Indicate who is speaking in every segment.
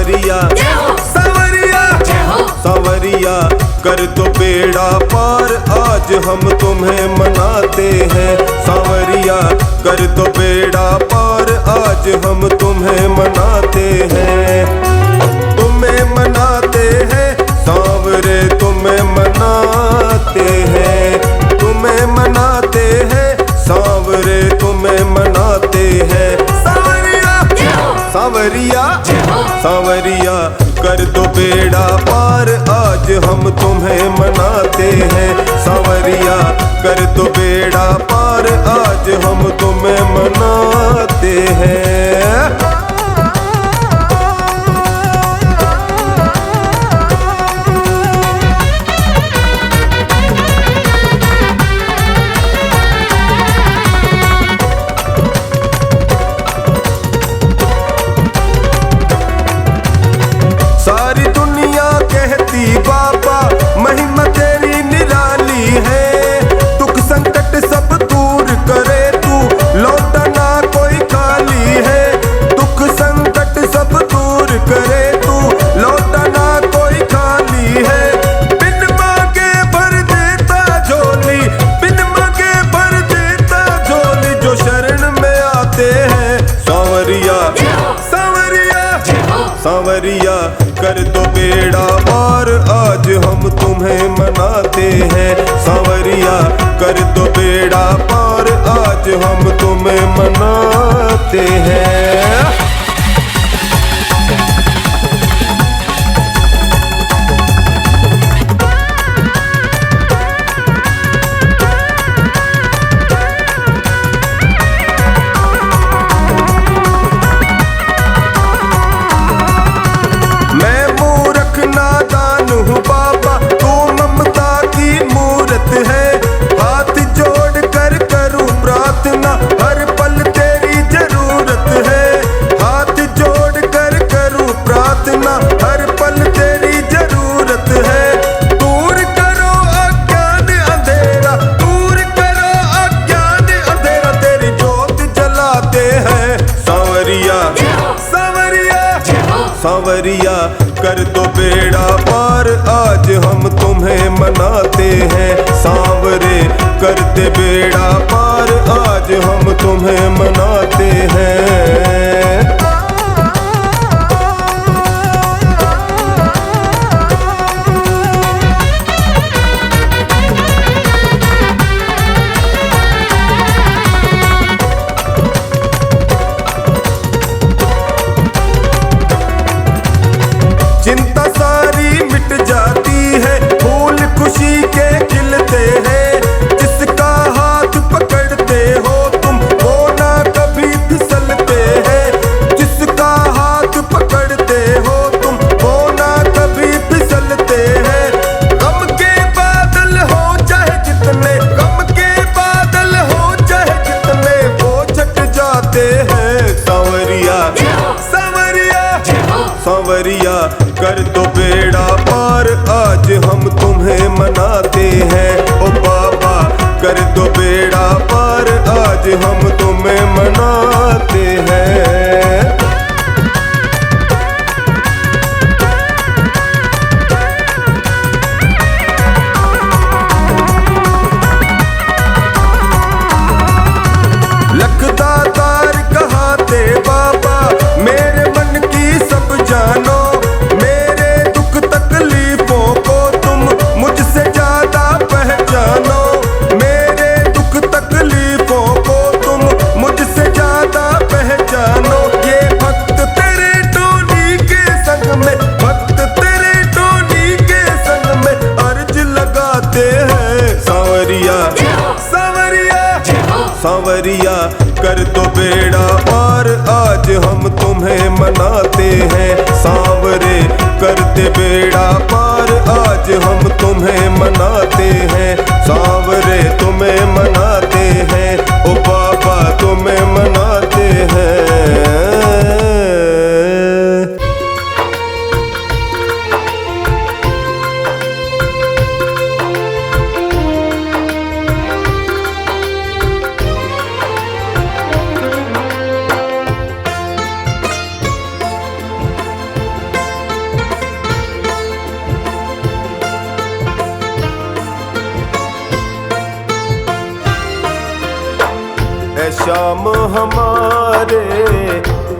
Speaker 1: सांवरिया सांवरिया सांवरिया कर दो बेड़ा पार, आज हम तुम्हें मनाते हैं। सांवरिया कर दो बेड़ा पार, आज हम तुम्हें मनाते हैं। तुम्हें मनाते हैं सांवरे, तुम्हें मनाते हैं। तुम्हें मनाते हैं सांवरे, तुम्हें मनाते हैं। सांवरिया सांवरिया सांवरिया कर दो बेड़ा पार, आज हम तुम्हें मनाते हैं। सांवरिया कर दो बेड़ा पार, आज हम तुम्हें मनाते हैं। सारी दुनिया कहती बाबा महिमा तेरी निराली है। दुख संकट सब दूर करे तू, लौटा ना कोई खाली है। दुख संकट सब दूर करे तू, लौटा ना कोई खाली है। बिन मांगे भर देता झोली, बिन मांगे भर देता झोली, जो शरण में आते हैं। सांवरिया सांवरिया सांवरिया कर दो बेड़ा पार, आज हम तुम्हें मनाते हैं। सांवरिया कर दो बेड़ा पार, आज हम तुम्हें मनाते हैं। बाबा तू ममता की मूरत है, हाथ जोड़ कर करूं प्रार्थना, हर पल तेरी जरूरत है। हाथ जोड़ कर करूं प्रार्थना, हर पल तेरी जरूरत है। दूर करो अज्ञान अंधेरा, दूर करो अज्ञान अंधेरा, तेरी ज्योत जलाते हैं। सांवरिया सांवरिया सांवरिया कर दो बेड़ा पार, आज हम तुम्हें मनाते हैं। सांवरे करते बेड़ा पार, आज हम तुम्हें मनाते हैं। चिंता सारी मिट जाती है, फूल खुशी के खिलते हैं। जिसका हाथ पकड़ते हो तुम, वो ना कभी फिसलते हैं। जिसका हाथ पकड़ते हो तुम, वो ना कभी फिसलते हैं। गम के बादल हो चाहे जितने, गम के बादल हो चाहे जितने, वो छट जाते हैं। सांवरिया सांवरिया सांवरिया कर दो बेड़ा पार, आज हम तुम्हें मनाते हैं। ओ बाबा कर दो बेड़ा पार, आज हम तुम्हें मनाते हैं। लखदा तार कहाते बाबा, मेरे मन की सब जानो। मेरे दुख तकलीफों को तुम मुझसे ज्यादा पहचानो। मेरे दुख तकलीफों को तुम मुझसे ज्यादा पहचानो। ये भक्त तेरे टोनी के संग में, भक्त तेरे टोनी के संग में अर्ज लगाते हैं। सांवरिया सांवरिया सांवरिया कर दो बेड़ा पार, आज हम तुम्हें मनाते हैं। सांवरे करते बेड़ा पार, आज हम तुम्हें मनाते हैं। सांवरे तुम्हें मनाते हैं, ओ बाबा तुम्हें मनाते हैं।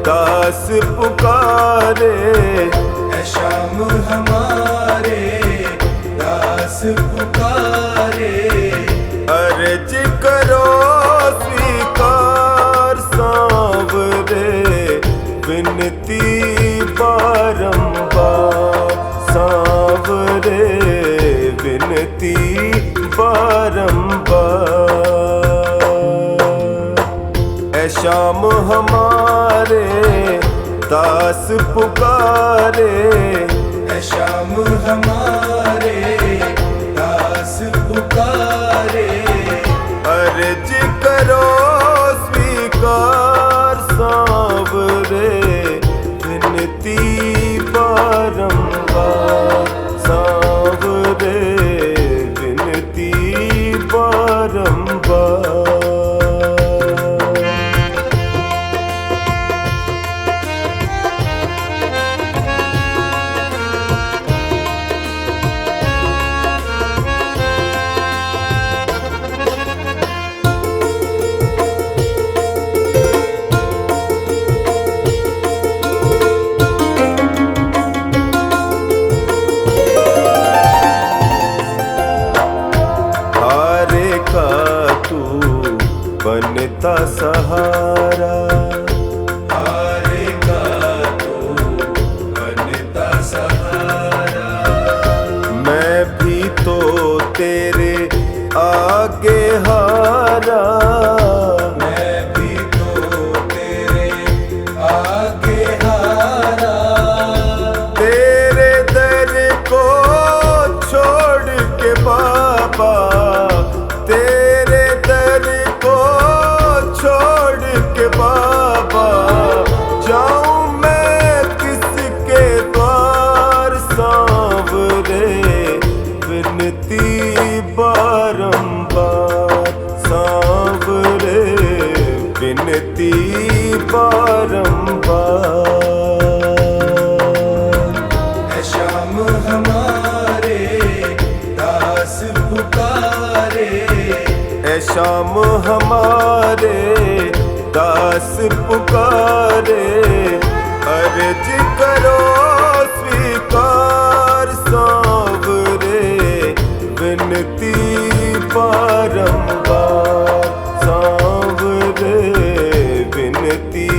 Speaker 1: दास पुकारे।
Speaker 2: है शाम हमारे दास पुकारे।
Speaker 1: अर्ज करो स्वीकार सांवरे, विनती बारंबार सांवरे, विनती बारंबार। ऐ शाम हमारे दास पुकारे।
Speaker 2: है शाम हमारे दास पुकारे।
Speaker 1: अर्ज करो स्वीकार सांवरे, विनती बारंबार सांवरे, विनती बारंबार। बनता सहारा,
Speaker 2: हारेगा तो बनता सहारा।
Speaker 1: मैं भी तो तेरे आगे हारा,
Speaker 2: मैं भी तो तेरे आगे हारा।
Speaker 1: तेरे दर को छोड़ के बाबा, तेरे दर को छोड़ के बाबा, जाऊं मैं किसके द्वार सांवरे, विनती बारंबार सांवरे, विनती बारंबार।
Speaker 2: है शाम हमारे दास पुकारे।
Speaker 1: ऐ शाम हमारे दास पुकारे। अर्ज करो स्वीकार सांवरे, विनती बारंबार सांवरे, विनती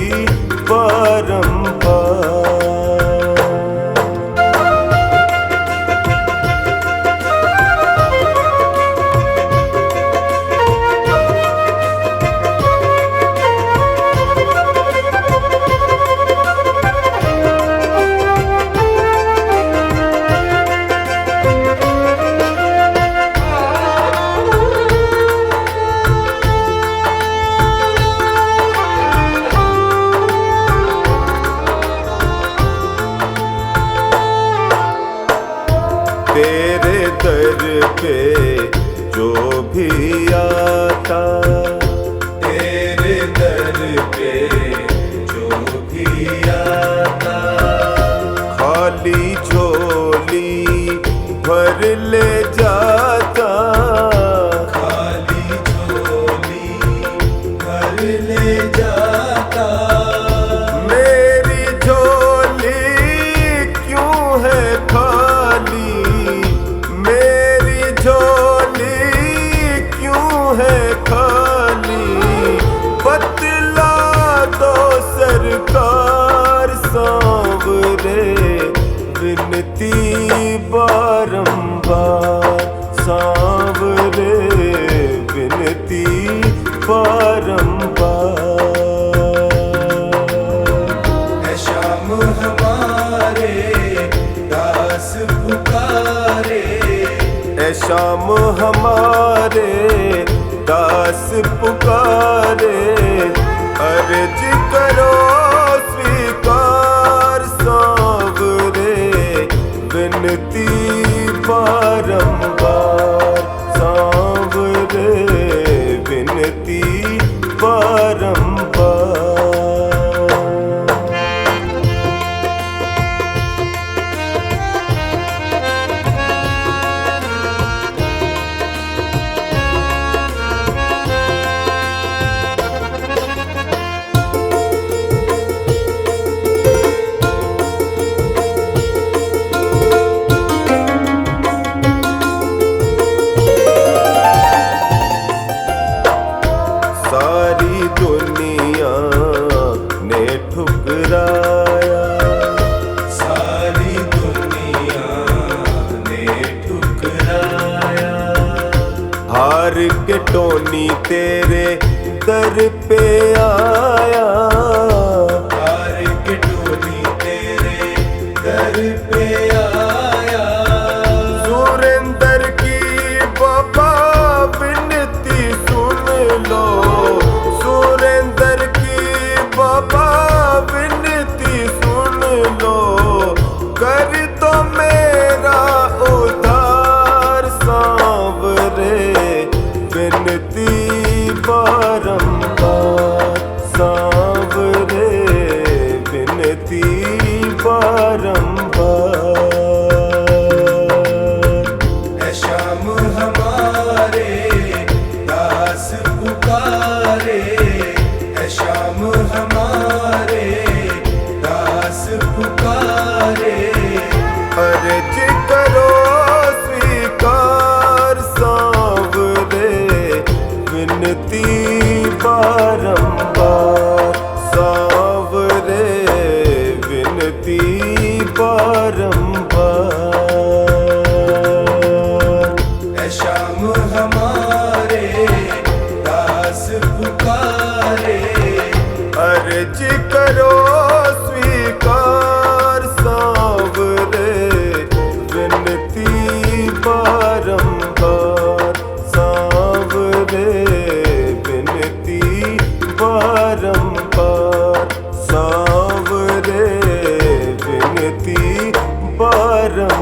Speaker 1: बारंबार। तेरे दर पे जो भी आता,
Speaker 2: तेरे दर पे जो भी आता।
Speaker 1: खाली झोली भर ले जाता,
Speaker 2: खाली झोली भर ले जाता।
Speaker 1: मेरी झोली क्यों है खाली, मेरी झोली क्यों है खाली, बतला दो सरकार सांवरे, विनती बारंबार सांवरे, विनती बारंबार।
Speaker 2: है शाम हमारे दास पुकारे।
Speaker 1: ऐ शाम हमारे दास पुकारे। अर्ज करो स्वीकार सांवरे, विनती बारंबार सांवरे, विनती बारंबार। पे आया,
Speaker 2: हार के डोली तेरे दर पे आया।
Speaker 1: सुरेंद्र की बाबा विनती सुन लो, सुरेंद्र की बाबा विनती सुन लो, कर दो मेरा उद्धार सांवरे, विनती बारंबार सांवरे, विनती बारंबार।
Speaker 2: है श्याम हमारे दास पुकारे, है श्याम हमारे दास पुकारे।
Speaker 1: अर्ज करो स्वीकार सांवरे, विनती बारंबार सांवरे, विनती बारंबार।
Speaker 2: है श्याम हमारे दास पुकारे,
Speaker 1: अर्ज करो स्वीकार सांवरे, विनती बारंबार सांवरे, विनती बारंबार सांवरे, विनती बारंबार।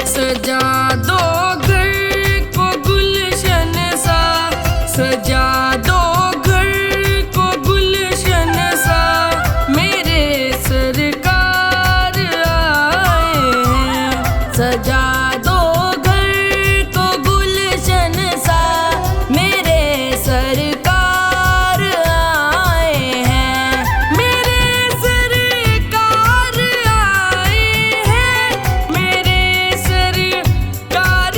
Speaker 3: सजा दो घर को गुलशन सा, सजा दो घर को गुलशन सा, मेरे सरकार आए हैं। सजा दो घर को गुलशन सा, मेरे सरकार आए हैं। मेरे सरकार आए हैं, मेरे सरकार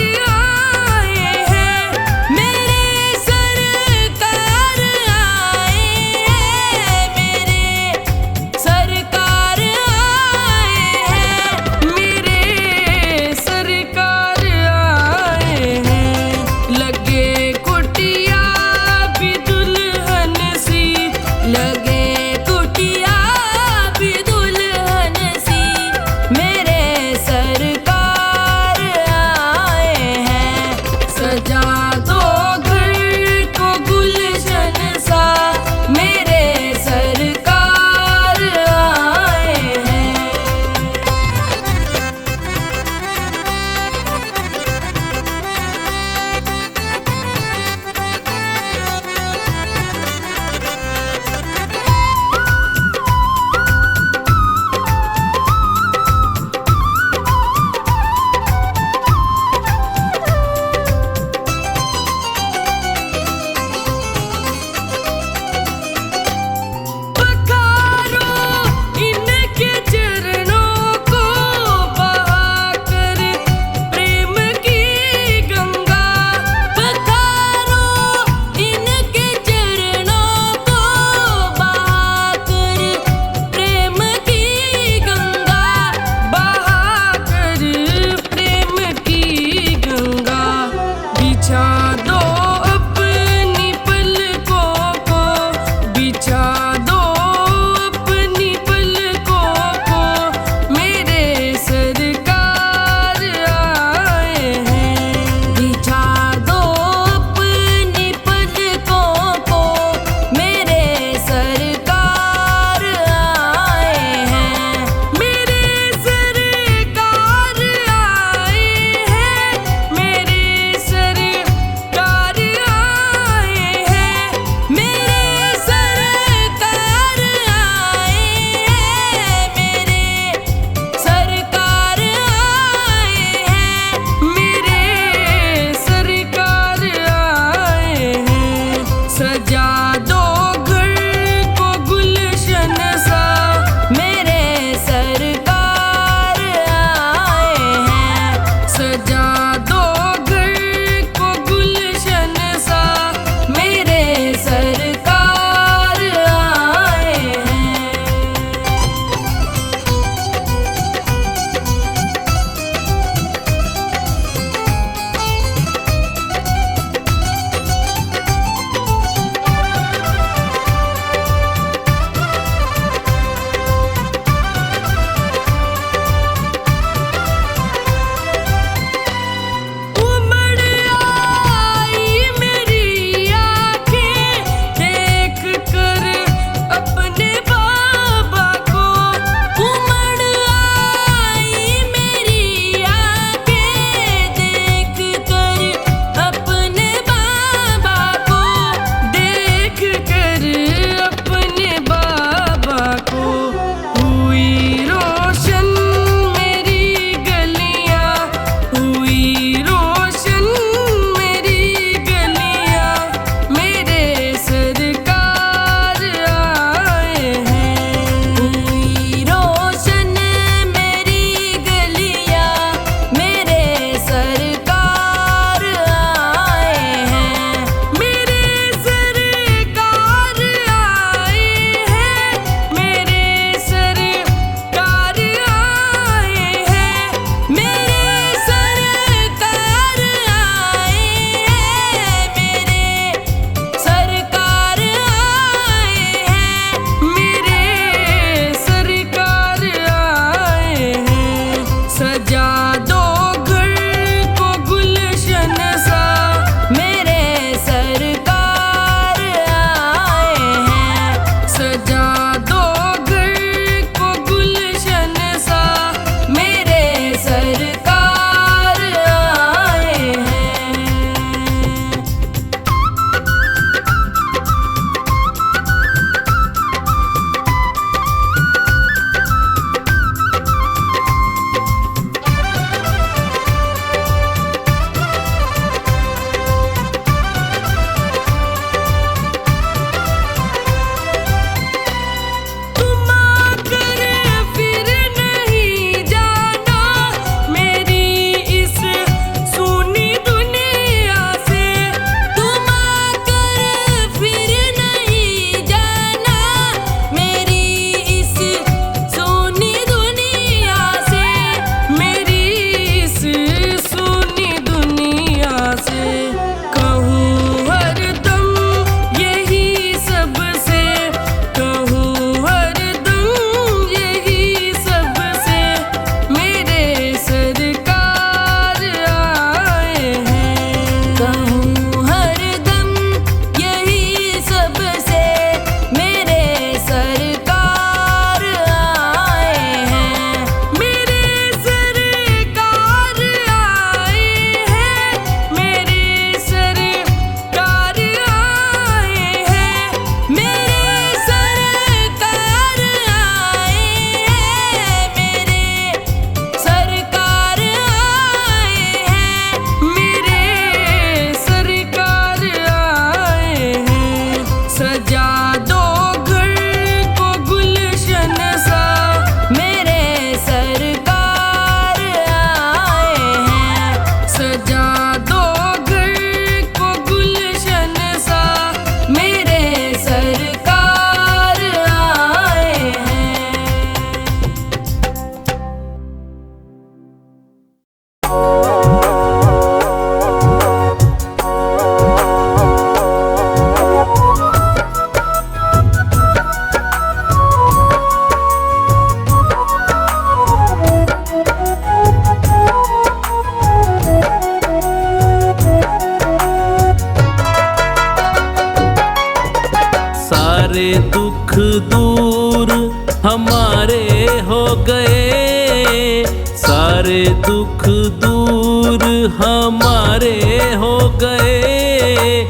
Speaker 4: गए, सारे दुख दूर हमारे हो गए।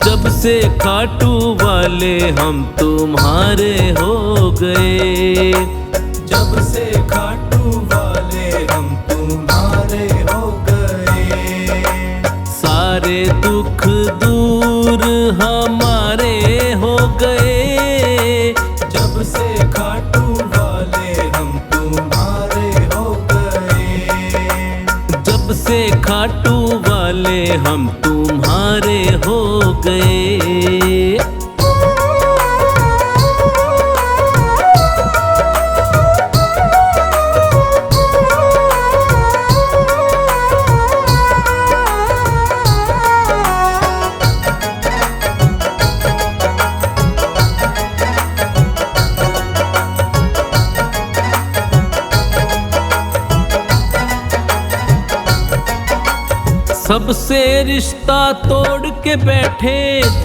Speaker 4: जब से खाटू वाले हम तुम्हारे हो गए,
Speaker 2: जब से खाटू वाले हम तुम्हारे हो गए।
Speaker 4: सारे दुख दूर हमारे हो गए।
Speaker 2: जब से खाटू वाले हम तुम्हारे हो गए।
Speaker 4: जब से खाटू वाले हम तुम्हारे हो गए। सबसे रिश्ता तोड़ के बैठे,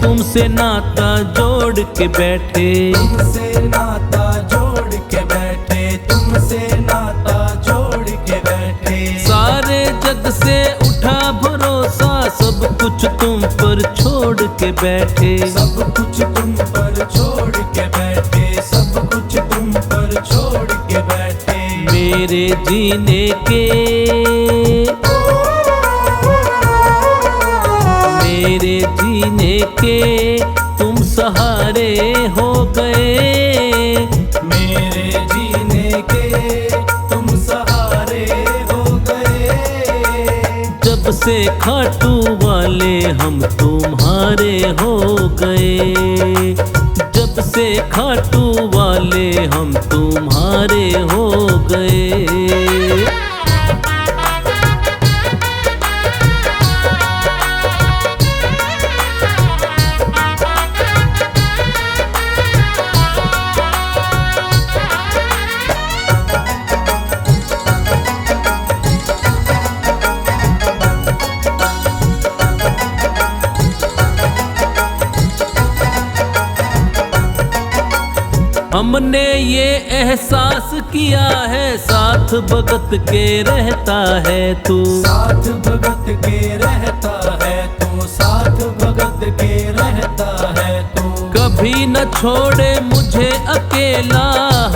Speaker 4: तुमसे नाता जोड़ के बैठे।
Speaker 2: तुमसे नाता जोड़ के बैठे, तुमसे नाता जोड़ के बैठे।
Speaker 4: सारे जग से उठा भरोसा, सब कुछ तुम पर छोड़ के बैठे।
Speaker 2: सब कुछ तुम पर छोड़ के बैठे, सब कुछ तुम पर छोड़ के बैठे।
Speaker 4: मेरे जीने के, मेरे जीने के तुम सहारे हो गए।
Speaker 2: मेरे जीने के तुम सहारे हो गए।
Speaker 4: जब से खाटू वाले हम तुम्हारे हो गए। जब से खाटू वाले हम तुम्हारे हो गए। हमने ये एहसास किया है, साथ भगत के रहता है तू।
Speaker 2: साथ भगत के रहता है तू, साथ भगत के रहता है तू।
Speaker 4: कभी न छोड़े मुझे अकेला,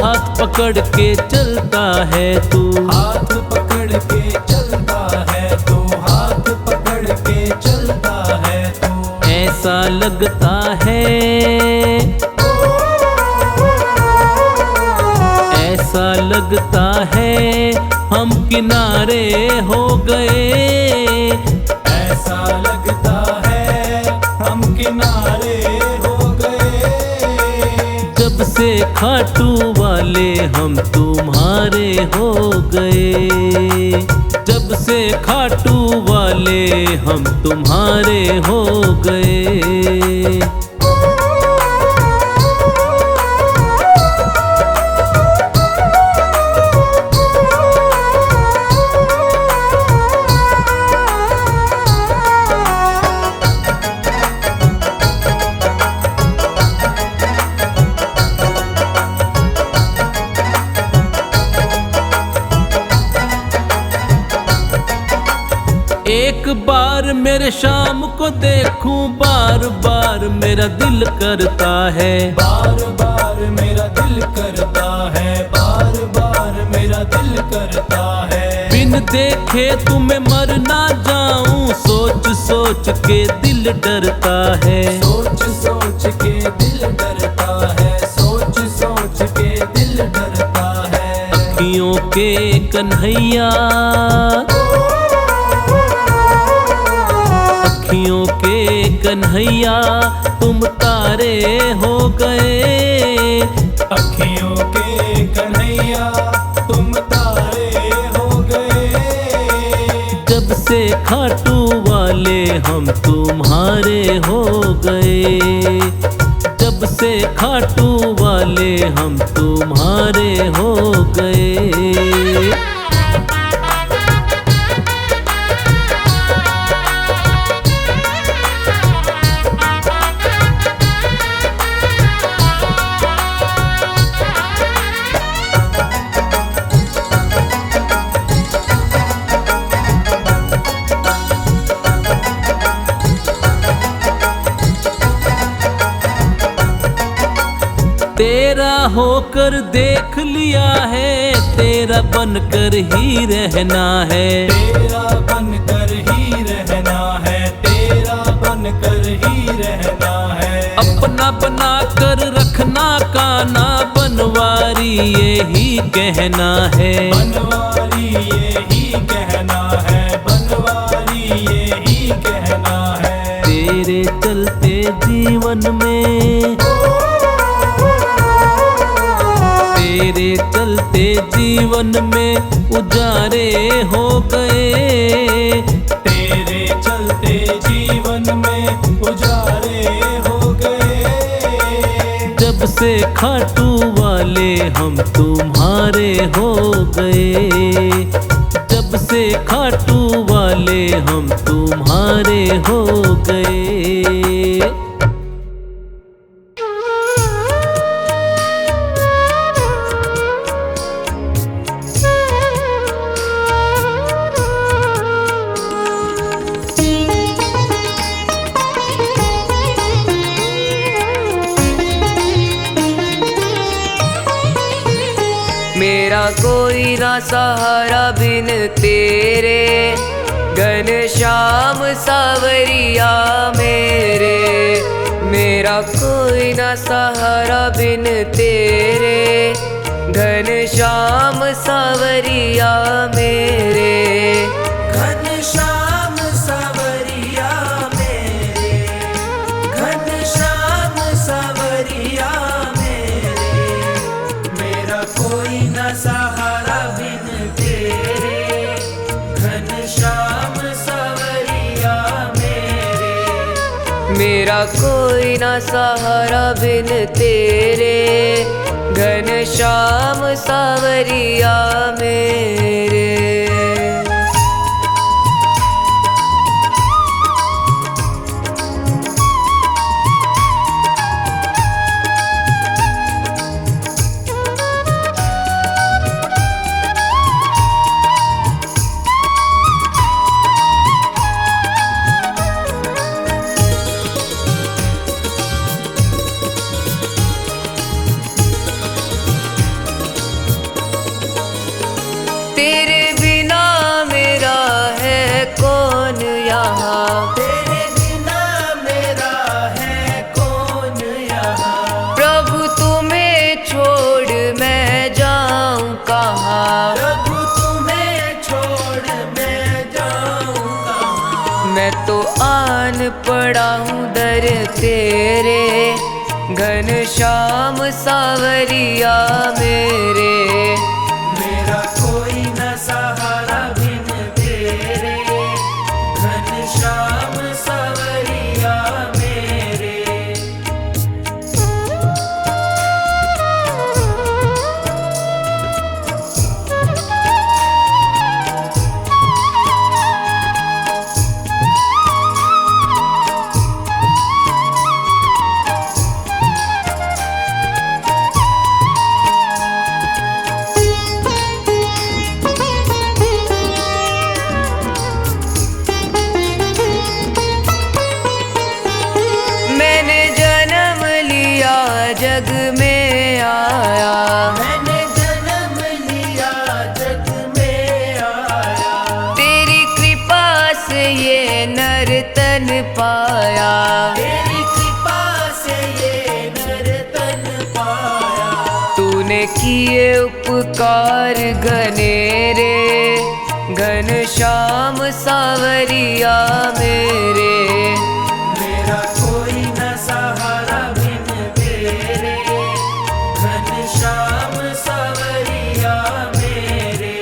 Speaker 4: हाथ पकड़ के चलता है तू।
Speaker 2: हाथ पकड़ के चलता है तू, हाथ पकड़ के चलता है तू।
Speaker 4: ऐसा लगता है, ऐसा लगता है हम किनारे हो गए।
Speaker 2: ऐसा लगता है हम किनारे हो गए।
Speaker 4: जब से खाटू वाले हम तुम्हारे हो गए। जब से खाटू वाले हम तुम्हारे हो गए। एक बार मेरे शाम को देखूं, बार बार मेरा दिल करता है।
Speaker 2: बार बार मेरा दिल करता है, बार बार मेरा दिल करता है।
Speaker 4: बिन देखे तुम्हें मर ना जाऊं, सोच सोच के दिल डरता है।
Speaker 2: सोच सोच के दिल डरता है, सोच सोच के दिल डरता है।
Speaker 4: अखियों के कन्हैया, अखियों के कन्हैया तुम तारे हो गए।
Speaker 2: अखियों के कन्हैया तुम तारे हो गए।
Speaker 4: जब से खाटू वाले हम तुम्हारे हो गए। जब से खाटू वाले हम तुम्हारे हो गए। होकर देख लिया है, तेरा बनकर ही रहना है।
Speaker 2: तेरा बनकर ही रहना है, तेरा बनकर ही रहना है।
Speaker 4: अपना बना कर रखना काना, बनवारी यही कहना है।
Speaker 2: बनवारी यही कहना है, बनवारी यही कहना है।
Speaker 4: तेरे चलते जीवन में, तेरे चलते जीवन में उजारे हो गए।
Speaker 2: तेरे चलते जीवन में उजारे हो गए।
Speaker 4: जब से खाटू वाले हम तुम्हारे हो गए, जब से खाटू वाले हम तुम्हारे हो गए।
Speaker 3: मेरा कोई ना सहारा बिन तेरे, घनश्याम सावरिया मेरे। मेरा कोई ना सहारा बिन तेरे, घनश्याम सावरिया मेरे।
Speaker 2: घनश्याम सावरिया मेरे, घनश्याम सावरिया मेरे। मेरा कोई न सहारा बिन तेरे, घनश्याम सावरिया मेरे।
Speaker 3: मेरा कोई ना सहारा बिन तेरे, घनश्याम सावरिया मेरे। तेरे बिना मेरा है कौन यहाँ,
Speaker 2: तेरे बिना मेरा है कौन यहाँ।
Speaker 3: प्रभु तुम्हें छोड़ मैं जाऊँ कहाँ।
Speaker 2: प्रभु तुम्हें छोड़ मैं जाऊँ कहाँ।
Speaker 3: मैं तो आन पड़ा हूँ दर तेरे, घनश्याम सावरिया मेरे।
Speaker 2: मेरा कोई न सहारा बिन तेरे, घनश्याम सावरिया मेरे।
Speaker 3: मैंने जन्म लिया जग में आया,
Speaker 2: मैंने जन्म लिया जग में आया।
Speaker 3: तेरी कृपा से ये नर तन पाया।
Speaker 2: तेरी कृपा से ये नर तन पाया।
Speaker 3: तूने किए उपकार घनेरे, घनश्याम सावरिया मेरे।
Speaker 2: मेरा कोई न सहारा बिन तेरे, घनश्याम सावरिया मेरे।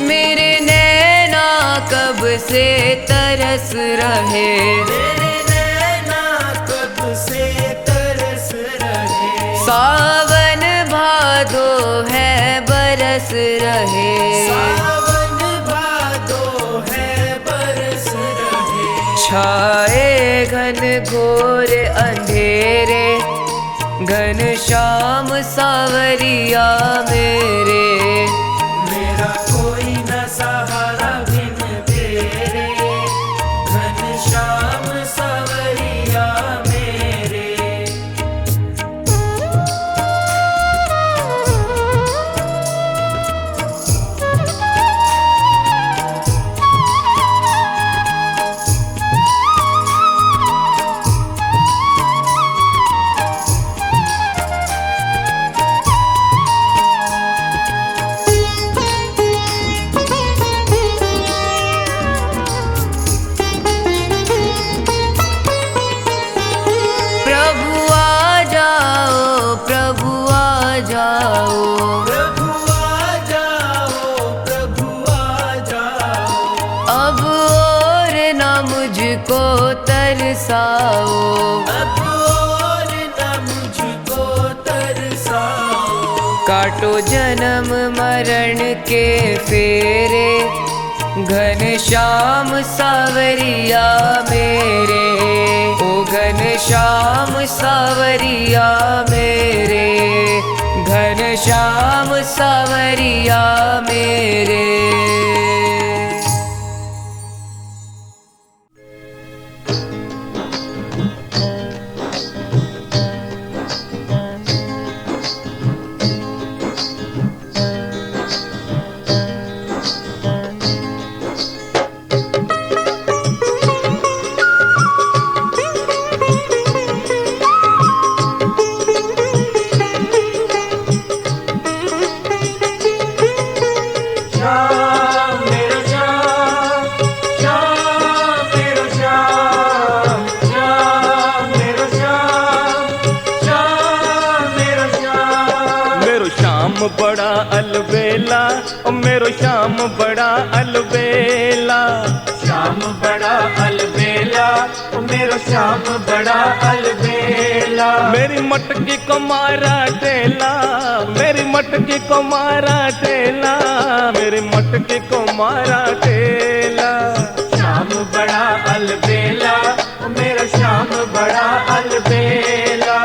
Speaker 3: मेरे नैना कब से तरस रहे,
Speaker 2: तेरे नैना कब से तरस रहे।
Speaker 3: सावन भादो रहे।
Speaker 2: सावन भादो है बरस रहे।
Speaker 3: छाए घन घोर अंधेरे, घनश्याम सावरिया मेरे।
Speaker 2: मेरा कोई न सहारा बिन तेरे, घनश्याम सावरिया मेरे।
Speaker 3: प्रभु आ जाओ, प्रभु आ जाओ,
Speaker 2: प्रभु आ जाओ, प्रभु आ जाओ।
Speaker 3: अब और न मुझको तरसाओ।
Speaker 2: अब और न मुझको तरसाओ।
Speaker 3: काटो जन्म मरण के फेरे, घनश्याम सावरिया मेरे। ओ घनश्याम सावरिया मेरे, घनश्याम सावरिया मेरे।
Speaker 2: श्याम मेरा श्याम, श्याम मेरा श्याम, श्याम मेरा श्याम, श्याम मेरा श्याम।
Speaker 5: मेरो श्याम बड़ा अलबेला, ओ मेरो श्याम बड़ा अलबेला।
Speaker 2: श्याम बड़ा अलबेला, ओ मेरा श्याम बड़ा अलबेला।
Speaker 5: मेरी मटकी को मारा टेला, मेरी मटकी को मारा टेला, मेरी मटकी को मारा टेला।
Speaker 2: श्याम बड़ा अलबेला, ओ मेरा श्याम बड़ा अलबेला।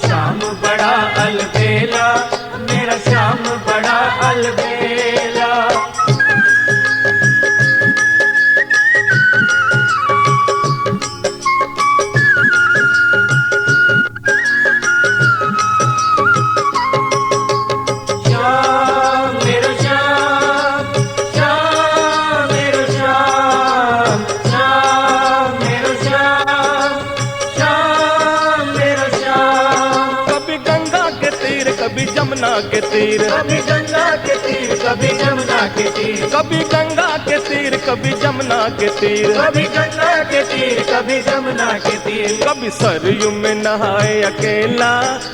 Speaker 2: श्याम बड़ा अलबेला, ओ मेरा श्याम बड़ा अलबेला। श्याम मेरा श्याम, श्याम मेरा श्याम, श्याम मेरा श्याम, श्याम मेरा श्याम।
Speaker 5: कभी गंगा के तीर, कभी जमुना के तीर,
Speaker 2: कभी गंगा के तीर, कभी जमुना के तीर,
Speaker 5: कभी गंगा के तीर, कभी जमुना के तीर।
Speaker 2: कभी गंगा के तीर, कभी जमुना के तीर।
Speaker 5: कभी सरयू में नहाए अकेला,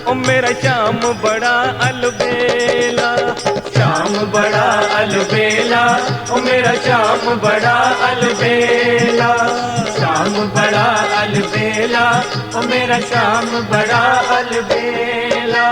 Speaker 5: ओ मेरा श्याम बड़ा अलबेला।
Speaker 2: श्याम बड़ा अलबेला, ओ मेरा श्याम बड़ा अलबेला। श्याम बड़ा अलबेला, ओ मेरा श्याम बड़ा अलबेला।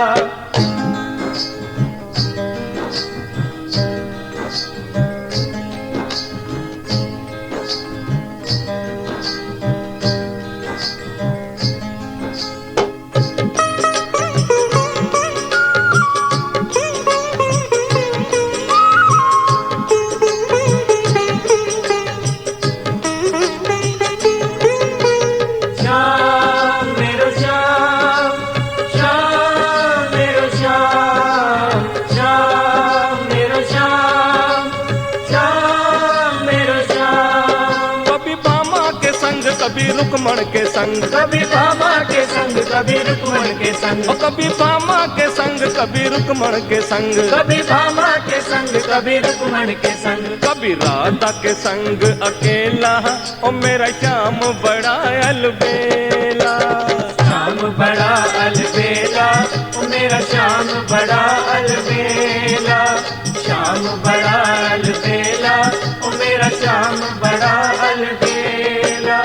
Speaker 2: श्याम मेरो श्याम, श्याम मेरो श्याम, श्याम मेरो श्याम, श्याम मेरो श्याम।
Speaker 5: कभी बामा के संग, कभी रुक्मण के संग,
Speaker 2: कभी भामा के संग, कभी रुक्मण के संग,
Speaker 5: ओ कभी बामा के संग, कभी रुक्मण के संग।
Speaker 2: कभी भामा के संग, कभी रुक्मण के संग।
Speaker 5: कभी राधा के संग अकेला, ओ मेरा श्याम बड़ा अलबेला।
Speaker 2: श्याम बड़ा अलबेला, ओ मेरा श्याम बड़ा अलबेला। श्याम बड़ा अलबेला, ओ मेरा श्याम बड़ा अलबेला।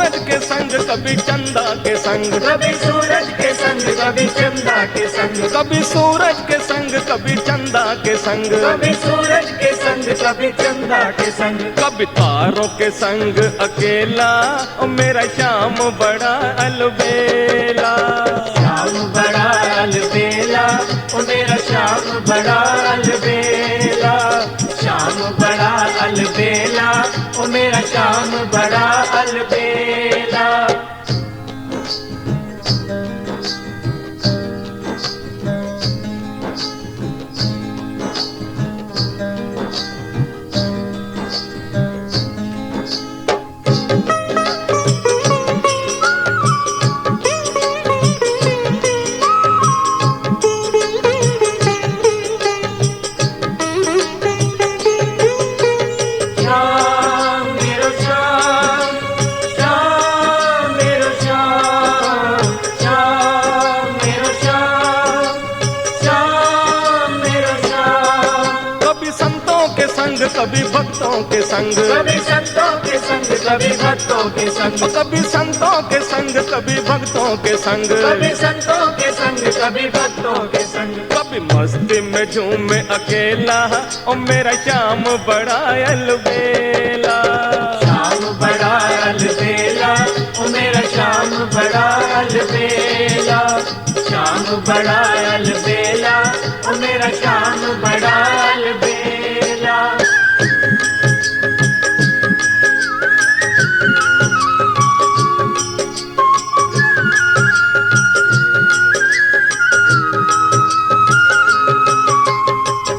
Speaker 5: सूरज के संग कभी चंदा के संग,
Speaker 2: कभी सूरज के संग कभी चंदा के संग,
Speaker 5: कभी सूरज के संग कभी चंदा के संग,
Speaker 2: कभी सूरज के संग कभी चंदा के संग,
Speaker 5: कभी तारों के संग अकेला, ओ मेरा श्याम बड़ा अलबेला।
Speaker 2: श्याम बड़ा अलबेला, ओ मेरा श्याम बड़ा अलबेला, श्याम बड़ा अलबेला, ओ मेरा श्याम बड़ा अलबेला। श्याम मेरो श्याम, श्याम मेरो श्याम, श्याम मेरो श्याम, श्याम मेरो श्याम।
Speaker 5: कभी संतों के संग कभी भक्तों के संग,
Speaker 2: कभी संतों के संग कभी भक्तों के संग,
Speaker 5: कभी संतों के संग कभी भक्तों के संग,
Speaker 2: कभी संतों के संग कभी भक्तों के संग,
Speaker 5: कभी मस्ती में झूमे अकेला, ओ मेरा श्याम बड़ा अलबेला।
Speaker 2: श्याम बड़ा अलबेला, ओ मेरा श्याम बड़ा अलबेला, श्याम बड़ा अलबेला, ओ मेरा श्याम बड़ा अलबेला।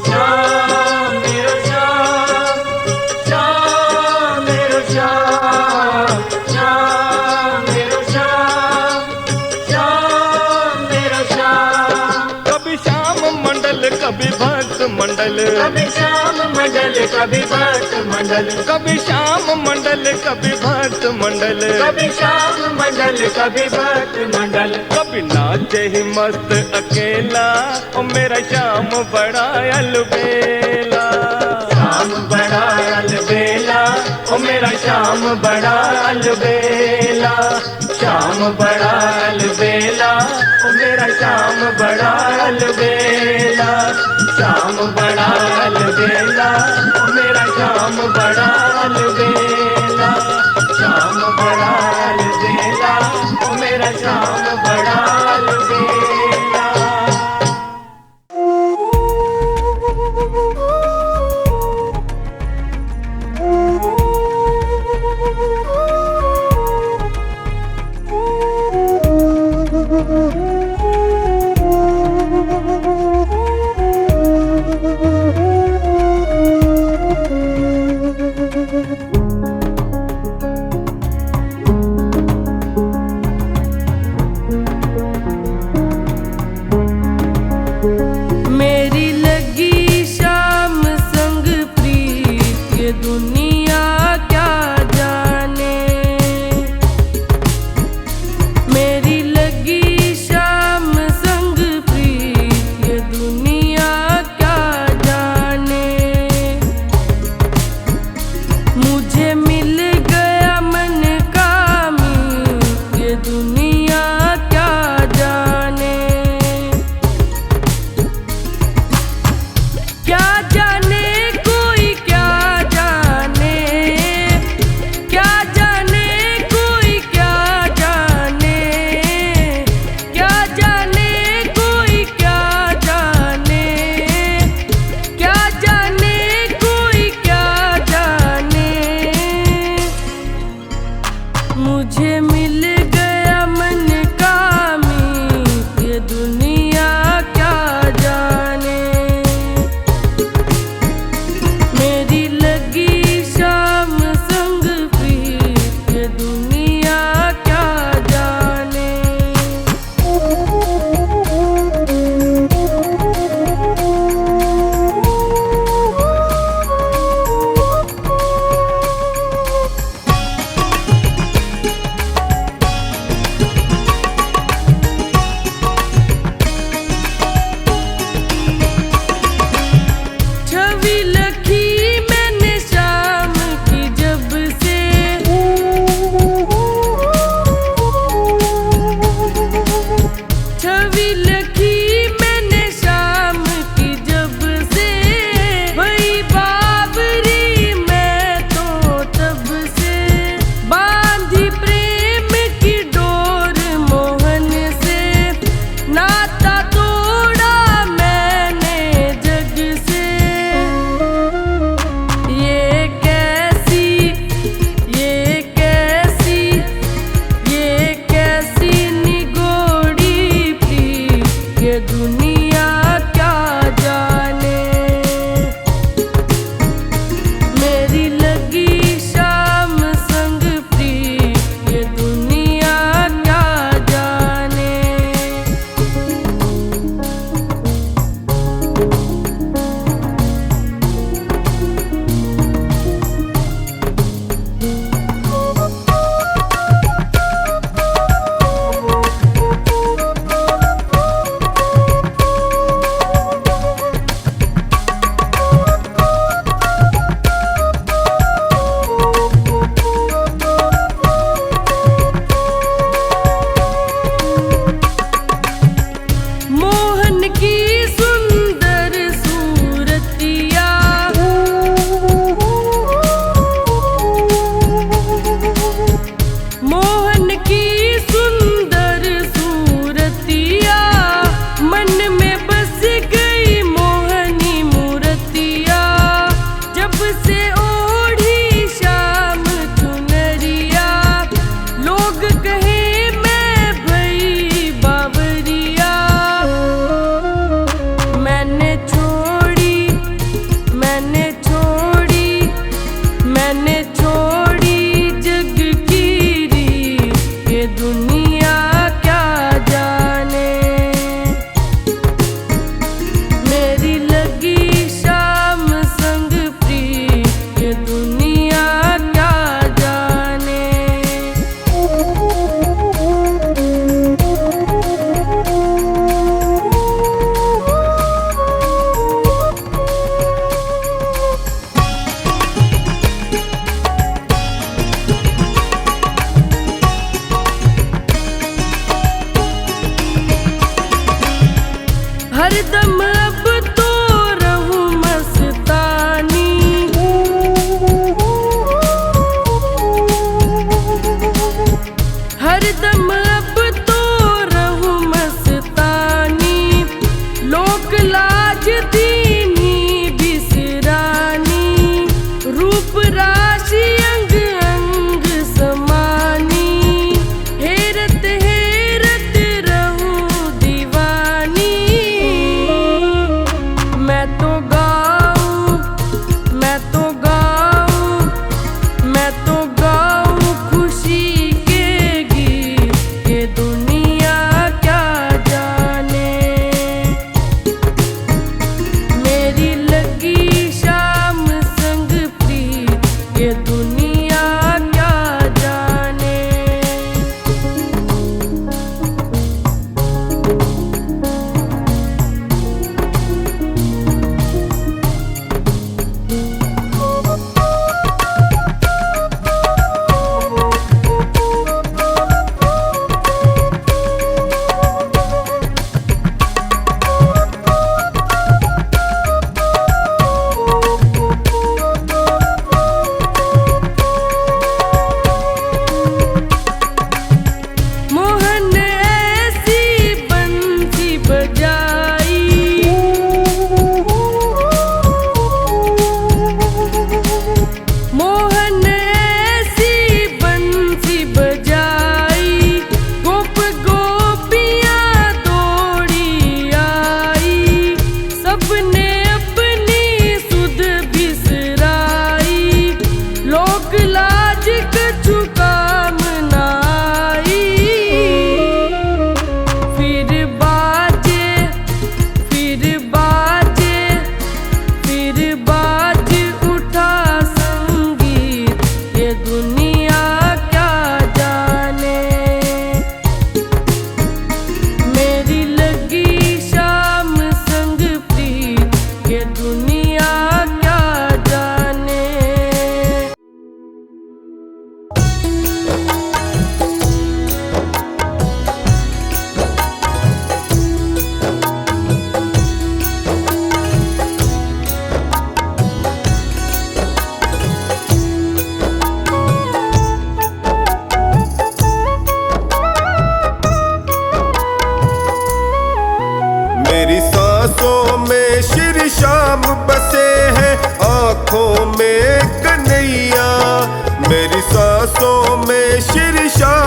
Speaker 2: श्याम मेरो श्याम, श्याम मेरो श्याम, श्याम मेरो श्याम, श्याम मेरो श्याम।
Speaker 5: कभी श्याम मंडल कभी भक्त मंडल,
Speaker 2: कभी श्याम मंडल कभी भक्त मंडल,
Speaker 5: कभी श्याम मंडल कभी भक्त मंडल,
Speaker 2: कभी श्याम मंडल कभी भक्त मंडल,
Speaker 5: कभी नाचे ही मस्त अकेला, ओ मेरा श्याम बड़ा अलबेला।
Speaker 2: श्याम बड़ा अलबेला, ओ मेरा श्याम बड़ा अलबेला, श्याम बड़ा अलबेला, ओ मेरा श्याम बड़ा अलबेला, श्याम बड़ा अलबेला, ओ मेरा श्याम बड़ा अलबेला, श्याम बड़ा अलबेला, ओ मेरा श्याम बड़ा अलबेला।
Speaker 3: मेरी लगी शाम संग प्रीत, ये दुनिया क्या जाने। मेरी लगी शाम संग प्रीत, ये दुनिया क्या जाने। मुझे मिल गया मन का मीत, ये दुनिया क्या जाने। क्या जाने कोई क्या जाने, क्या जाने कोई क्या जाने, क्या जाने कोई क्या जाने, क्या जाने कोई क्या जाने। मुझे मिल गया मन का मीत, ये दुनिया क्या जाने। मेरी लगी शाम संग प्रीत, ये दुनिया क्या जाने।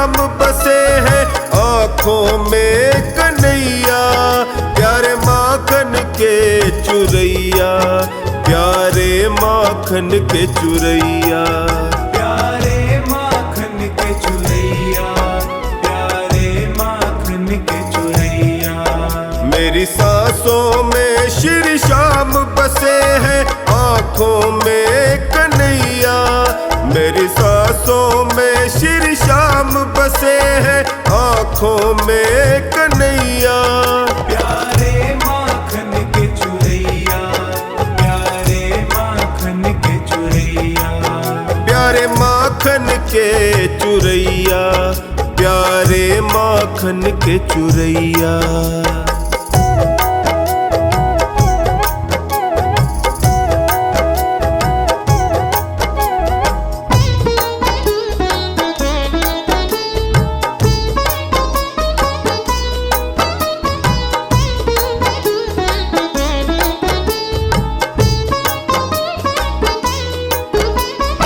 Speaker 1: श्याम बसे हैं आंखों में कन्हैया, प्यारे माखन के चुरैया, प्यारे माखन के चुरैया।
Speaker 2: प्यारे माखन के चुरैया, प्यारे माखन के चुरैया।
Speaker 1: मेरी सांसों में श्री श्याम बसे हैं आंखों में कन्हैया, मेरी सांसों में श्री श्याम बसे हैं आंखों में कन्हैया।
Speaker 2: प्यारे माखन के चुरैया, प्यारे माखन के चुरैया।
Speaker 1: प्यारे माखन के चुरैया, प्यारे माखन के चुरैया।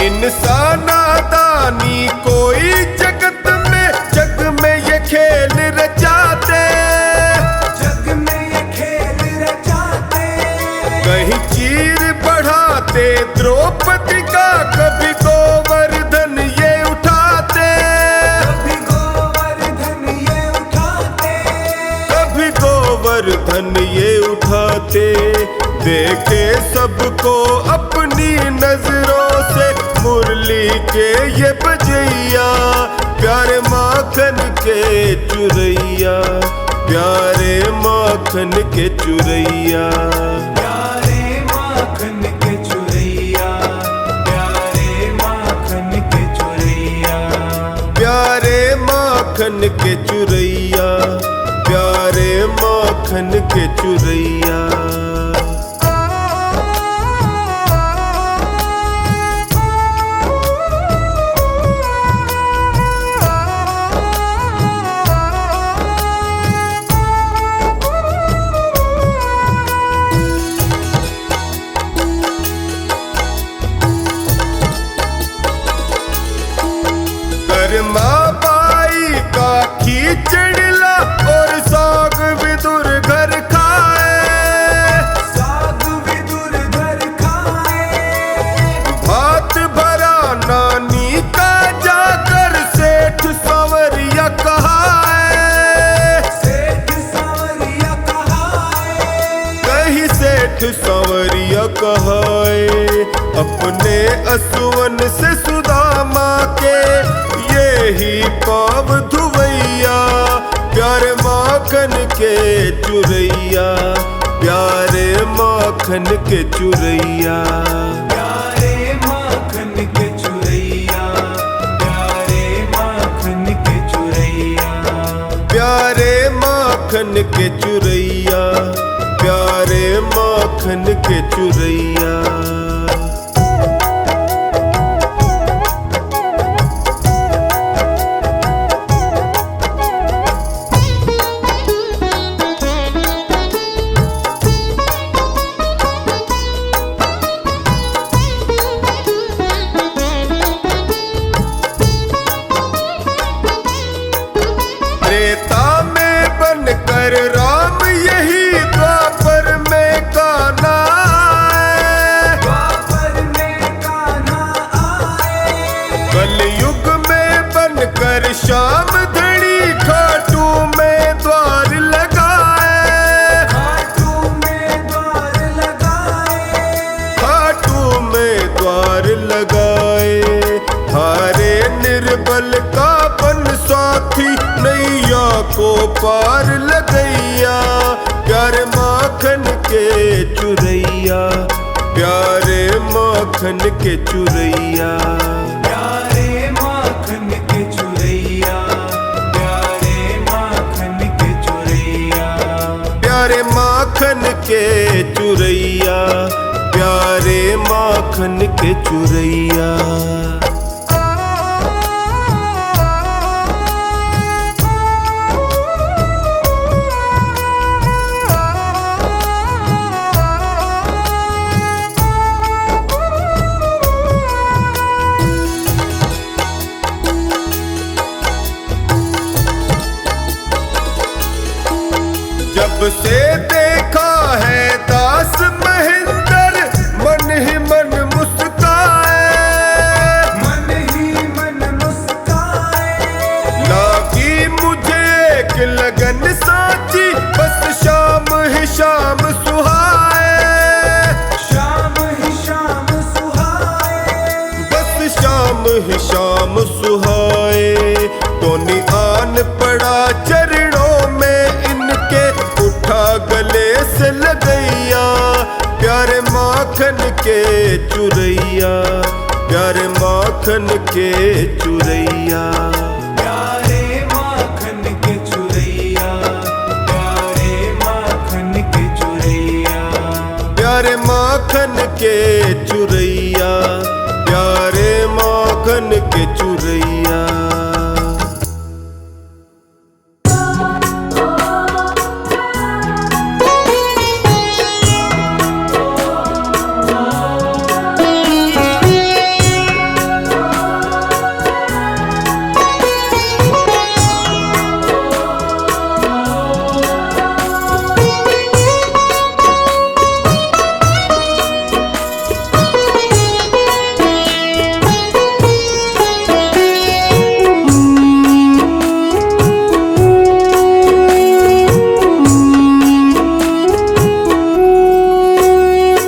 Speaker 1: इंसानादानी कोई जगत में ये खेल रचाते,
Speaker 2: जग में ये खेल रचाते।
Speaker 1: कहीं चीर बढ़ाते द्रौपदी का, कभी गोवर्धन ये उठाते,
Speaker 2: कभी गोवर्धन ये उठाते,
Speaker 1: कभी गोवर्धन ये उठाते। देखे सबको अपनी नजरों से मुरली के ये बजैया, प्यारे माखन के चुरैया, प्यारे माखन के चुरैया।
Speaker 2: प्यारे माखन के चुरैया, प्यारे माखन के चुरैया।
Speaker 1: प्यारे माखन के चुरैया, प्यारे माखन के चुरैया। माँ बाई का खींचड़ला और साग विदुर घर खाए,
Speaker 2: साग विदुर घर खाए।
Speaker 1: भात भरा नानी का जाकर सेठ संवरिया कहाए,
Speaker 2: सेठ संवरिया कहाए।
Speaker 1: कहीं सेठ संवरिया कहाए। अपने असुवन से सुदामा के यही पाव धुवैया, प्यारे माखन के चुरैया, प्यारे माखन के चुरैया।
Speaker 2: प्यारे माखन के चुरैया, प्यारे माखन के चुरैया।
Speaker 1: प्यारे माखन के चुरैया, प्यारे माखन के चुरैया। त्रेता में बनकर राम यही द्वापर में कान्हा आए,
Speaker 2: द्वापर में कान्हा आए।
Speaker 1: कलयुग में बनकर श्याम धनी खाटू में द्वार लगाए,
Speaker 2: खाटू में द्वार लगाए।
Speaker 1: खाटू में द्वार लगाए। हारे निर्बल का बन साथी नैया को पार लगैया, प्यारे माखन के चुरैया, प्यारे माखन के चुरैया।
Speaker 2: प्यारे माखन के चुरैया, प्यारे माखन के चुरैया।
Speaker 1: प्यारे माखन के चुरैया, प्यारे माखन के चुरैया। से देखा है दास महेंद्र, मन ही मन मुस्काए,
Speaker 2: मन ही मन मुस्काए।
Speaker 1: लागी मुझे एक लगन साची, बस शाम ही शाम सुहाए,
Speaker 2: शाम ही शाम सुहाए।
Speaker 1: बस शाम ही शाम सुहाए। टोनी आन पड़ा चरणों में इनके, उठा गले से लगैया, प्यारे माखन के चुरैया, प्यारे माखन के चुरैया।
Speaker 2: प्यारे माखन के चुरैया, प्यारे माखन के चुरैया।
Speaker 1: प्यारे माखन के चुरैया, प्यारे माखन के चुरैया।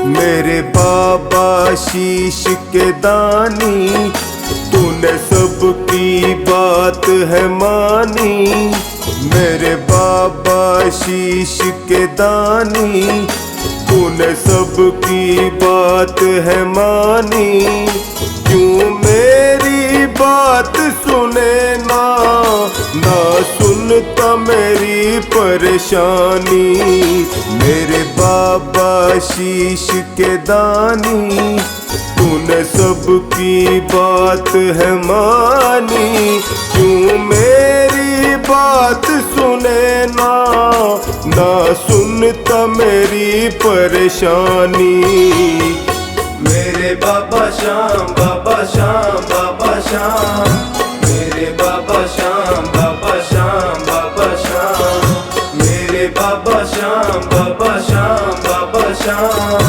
Speaker 1: मेरे बाबा शीश के दानी, तूने सबकी बात है मानी। मेरे बाबा शीश के दानी, तूने सबकी बात है मानी। क्यों मेरी बात सुने ना, ना सुनता मेरी परेशानी। मेरे बाबा शीश के दानी, तूने सबकी बात है मानी। क्यों मेरी बात सुने ना, ना सुनता मेरी परेशानी। मेरे बाबा श्याम, बाबा श्याम, बाबा श्याम। मेरे बाबा श्याम, बाबा श्याम, बाबा श्याम। मेरे बाबा श्याम, बाबा श्याम, बाबा श्याम।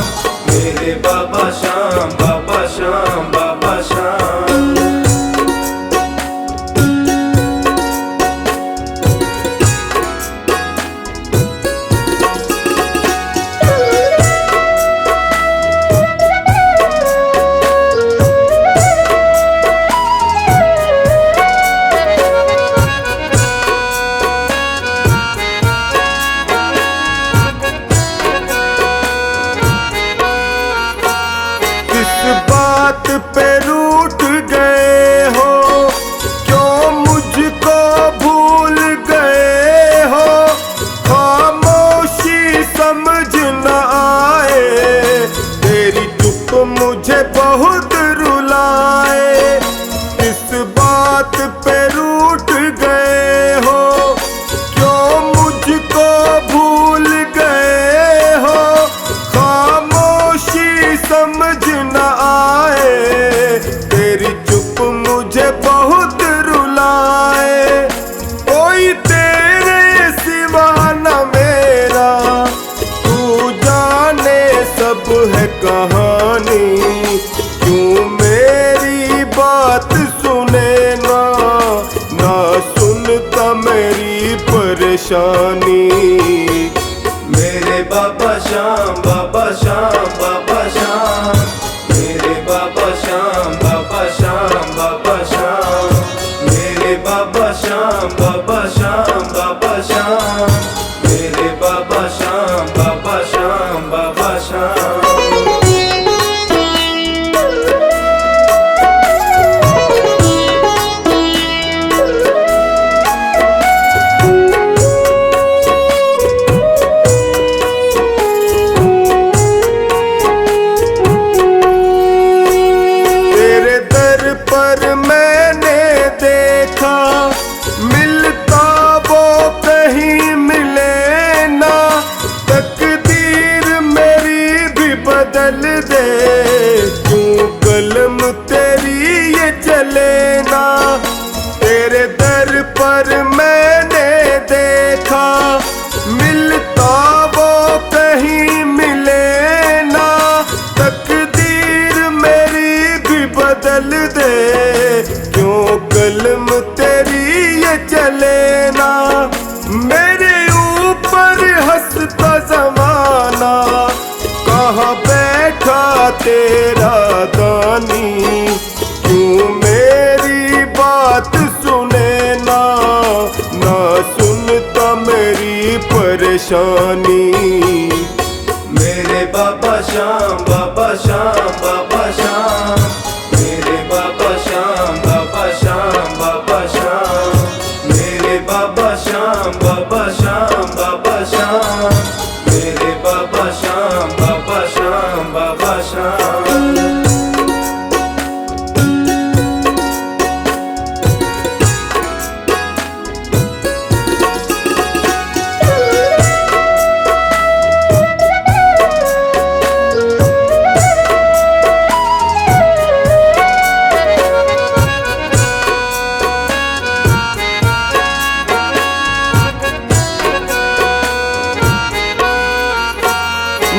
Speaker 1: मेरे बाबा श्याम, बाबा श्याम, बाबा श्याम। बात पे रूठ गए हो, क्यों मुझको भूल गए हो। खामोशी समझ न आए, तेरी चुप मुझे बहुत रुलाए। किस बात पे रूठ गए हो, क्यों मुझको भूल गए हो। खामोशी समझ न आए, तेरी चुप मुझे बहुत रुलाए। कोई तेरे सिवा न मेरा, तू जाने सब है कहानी। क्यों मेरी बात सुने ना, ना सुनता मेरी परेशानी। मेरे बाबा श्याम, बाबा श्याम, बाबा श्याम। मेरे बाबा श्याम, बाबा श्याम, बाबा श्याम। मेरे बाबा श्याम, बाबा श्याम, बाबा श्याम। मेरे बाबा श्याम, बाबा श्याम, बाबा श्याम। बदल दे, क्यों कलम तेरी ये चले ना। तेरे दर पर मैंने देखा, मिलता लेना, मेरे ऊपर हंसता जमाना। कहाँ बैठा तेरा दानी, क्यों मेरी बात सुने ना, ना सुनता मेरी परेशानी। मेरे बाबा श्याम, बाबा श्याम, बाबा श्याम, मेरे बाबा श्याम, बाबा श्याम, बाबा श्याम, मेरे बाबा श्याम, बाबा श्याम, बाबा श्याम, मेरे बाबा श्याम, बाबा श्याम, बाबा श्याम।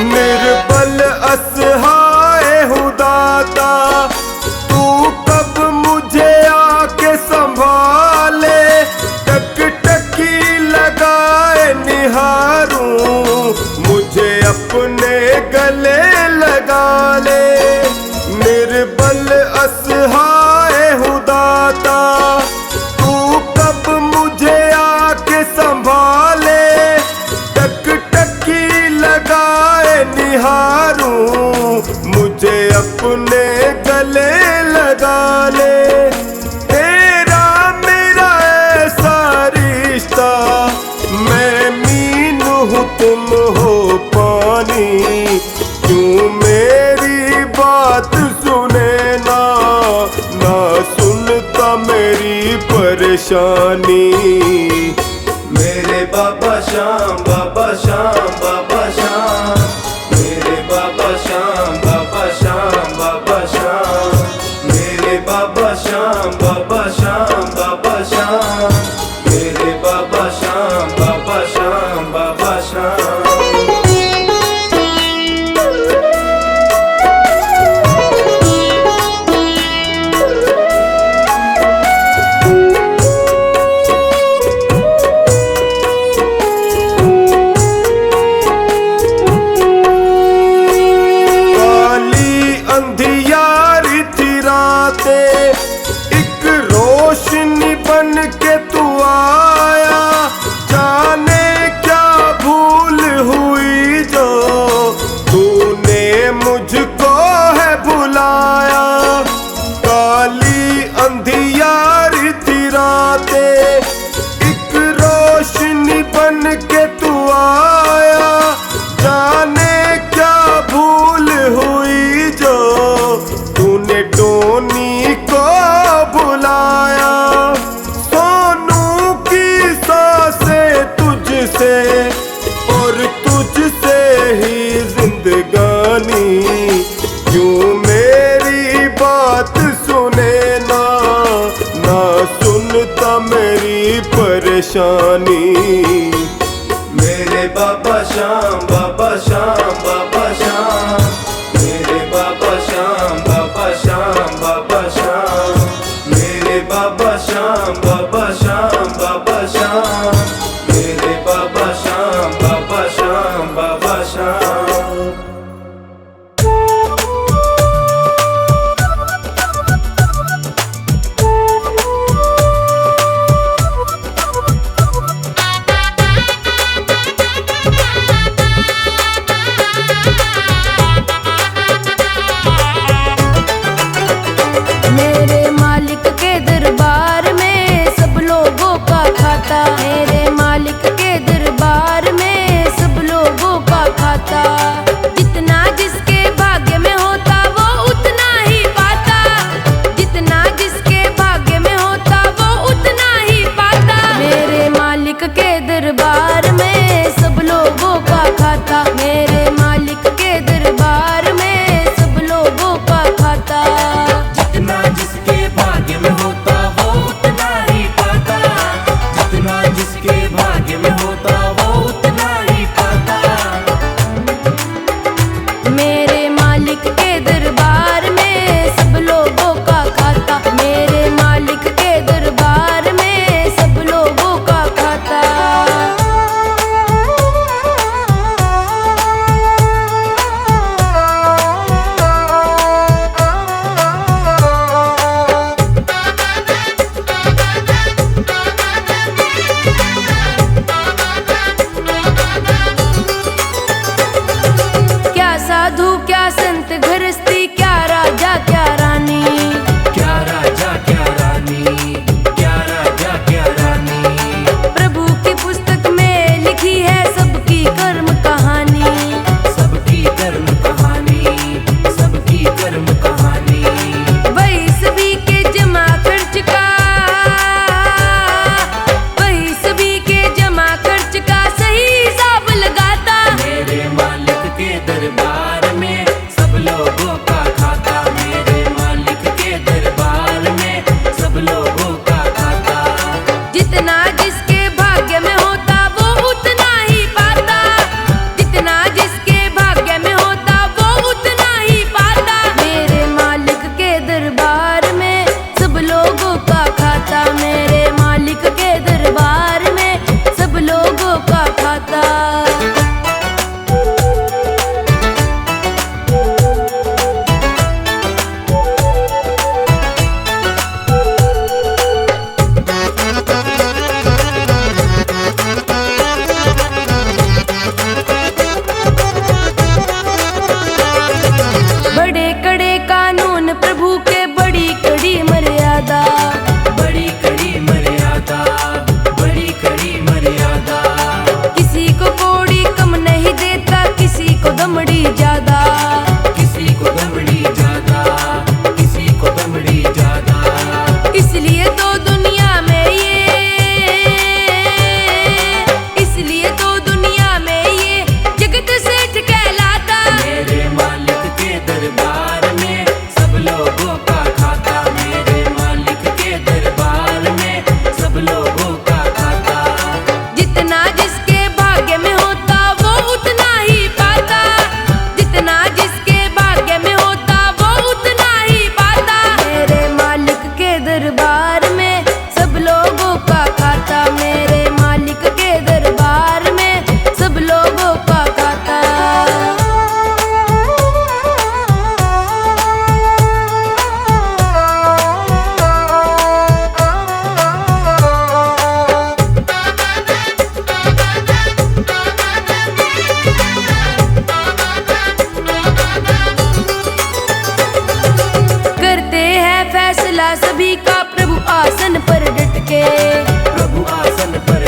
Speaker 1: निर्बल असहाय हूँ दाता, तू कब मुझे आके संभाले। टकटकी लगाए निहारूं, मुझे अपने गले लगा ले। निर्बल असहाय हूँ दाता, तू कब मुझे आके संभाले। टकटकी लगाए निहारूं, मुझे अपने गले लगा ले। तेरा मेरा ऐसा रिश्ता, मैं मीन हूँ तुम हो पानी। क्यों मेरी बात सुने ना, ना सुनता मेरी परेशानी। मेरे बाबा श्याम, बाबा श्याम, बाबा श्याम, मेरे बाबा श्याम, बाबा श्याम, बाबा श्याम, मेरे बाबा श्याम, बाबा श्याम, बाबा श्याम, मेरे बाबा श्याम, बाबा श्याम, बाबा श्याम। अंधियारी थी रातें, एक रोशनी बन के तू आया। जाने क्या भूल हुई जो तूने मुझको है भुलाया। काली अंधियारी थी रातें, एक रोशनी बन के तू आया। जाने क्या भूल हुई जो तूने टोनी को बुलाया। सोनू की सांसें तुझसे और तुझसे ही जिंदगानी। क्यों मेरी बात सुने ना, ना सुनता मेरी परेशानी। मेरे बाबा श्याम, बाबा श्याम, बाबा श्याम, मेरे बाबा श्याम, बाबा श्याम, बाबा श्याम, मेरे बाबा श्याम, बाबा श्याम, बाबा श्याम, मेरे बाबा श्याम, बाबा श्याम, बाबा श्याम।
Speaker 3: मेरे मालिक के दरबार में सब लोगों का खाता। मेरे मालिक के दरबार में सब लोगों का खाता। जितना जिसके भाग्य में होता वो उतना ही पाता। जितना जिसके भाग्य में होता वो उतना ही पाता। मेरे मालिक के दरबार में सब लोगों का खाता। मेरे मालिक के दरबार में सब लोगों का खाता।
Speaker 2: जितना जिसके भाग्य में होता वो उतना ही पाता। जितना जिसके
Speaker 1: गणपति